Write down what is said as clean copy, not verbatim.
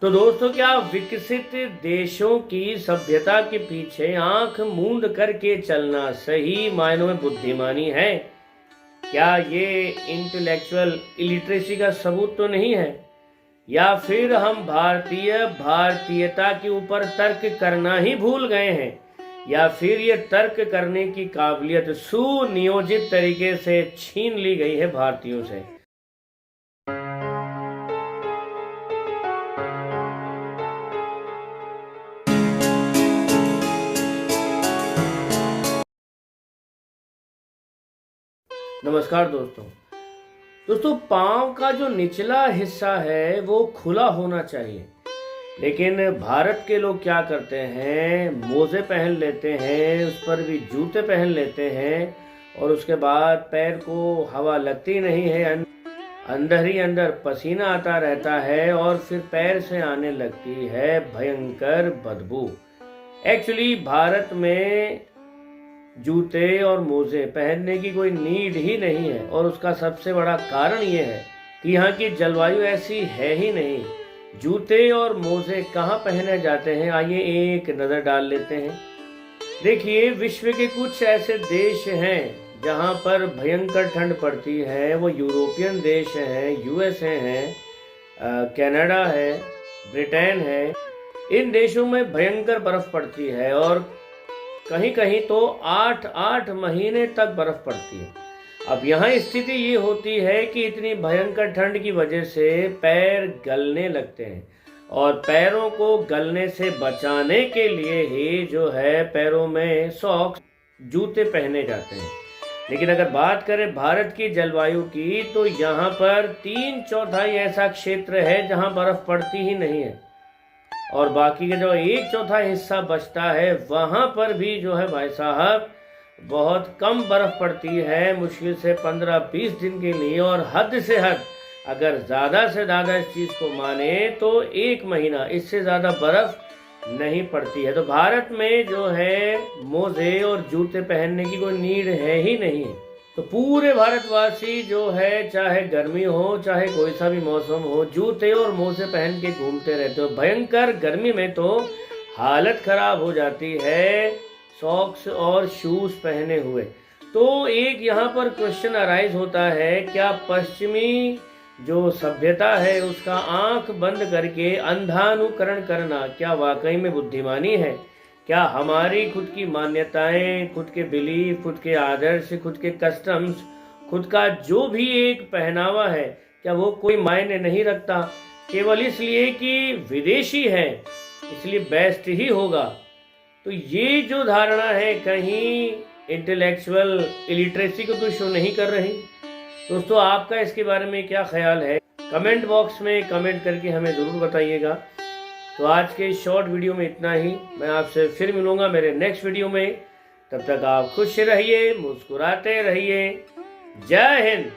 तो दोस्तों, क्या विकसित देशों की सभ्यता के पीछे आंख मूंद करके चलना सही मायनों में बुद्धिमानी है? क्या ये इंटेलेक्चुअल इलिटरेसी का सबूत तो नहीं है? या फिर हम भारतीयता के ऊपर तर्क करना ही भूल गए हैं? या फिर ये तर्क करने की काबिलियत सुनियोजित तरीके से छीन ली गई है भारतीयों से? नमस्कार दोस्तों, पांव का जो निचला हिस्सा है वो खुला होना चाहिए, लेकिन भारत के लोग क्या करते हैं, मोजे पहन लेते हैं, उस पर भी जूते पहन लेते हैं और उसके बाद पैर को हवा लगती नहीं है, अंदर ही अंदर पसीना आता रहता है और फिर पैर से आने लगती है भयंकर बदबू। एक्चुअली भारत में जूते और मोजे पहनने की कोई नीड ही नहीं है और उसका सबसे बड़ा कारण ये है कि यहाँ की जलवायु ऐसी है ही नहीं। जूते और मोजे कहाँ पहने जाते हैं, आइए एक नज़र डाल लेते हैं। देखिए, विश्व के कुछ ऐसे देश हैं जहाँ पर भयंकर ठंड पड़ती है। वो यूरोपियन देश हैं, यूएसए हैं, कनाडा है, ब्रिटेन है। इन देशों में भयंकर बर्फ पड़ती है और कहीं कहीं तो 8-8 महीने तक बर्फ पड़ती है। अब यहाँ स्थिति ये होती है कि इतनी भयंकर ठंड की वजह से पैर गलने लगते हैं और पैरों को गलने से बचाने के लिए ही जो है पैरों में सॉक्स, जूते पहने जाते हैं। लेकिन अगर बात करें भारत की जलवायु की, तो यहाँ पर 3/4 ऐसा क्षेत्र है जहाँ बर्फ पड़ती ही नहीं है और बाकी का जो 1/4 हिस्सा बचता है वहाँ पर भी जो है भाई साहब बहुत कम बर्फ पड़ती है, मुश्किल से 15-20 दिन के लिए, और हद से हद अगर ज़्यादा से ज़्यादा इस चीज़ को माने तो 1 महीना, इससे ज़्यादा बर्फ नहीं पड़ती है। तो भारत में जो है मोजे और जूते पहनने की कोई नीड है ही नहीं है। तो पूरे भारतवासी जो है, चाहे गर्मी हो चाहे कोई सा भी मौसम हो, जूते और मोजे पहन के घूमते रहते हो। भयंकर गर्मी में तो हालत खराब हो जाती है सॉक्स और शूज पहने हुए। तो एक यहाँ पर क्वेश्चन अराइज होता है, क्या पश्चिमी जो सभ्यता है उसका आंख बंद करके अंधानुकरण करना क्या वाकई में बुद्धिमानी है? क्या हमारी खुद की मान्यताएं, खुद के बिलीफ, खुद के आदर्श, खुद के कस्टम्स, खुद का जो भी एक पहनावा है, क्या वो कोई मायने नहीं रखता? केवल इसलिए कि विदेशी है इसलिए बेस्ट ही होगा। तो ये जो धारणा है कहीं इंटेलेक्चुअल इलिटरेसी को तो शो नहीं कर रही। दोस्तों, आपका इसके बारे में क्या ख्याल है? कमेंट बॉक्स में कमेंट करके हमें ज़रूर बताइएगा। तो आज के शॉर्ट वीडियो में इतना ही। मैं आपसे फिर मिलूंगा मेरे नेक्स्ट वीडियो में। तब तक आप खुश रहिए, मुस्कुराते रहिए। जय हिंद।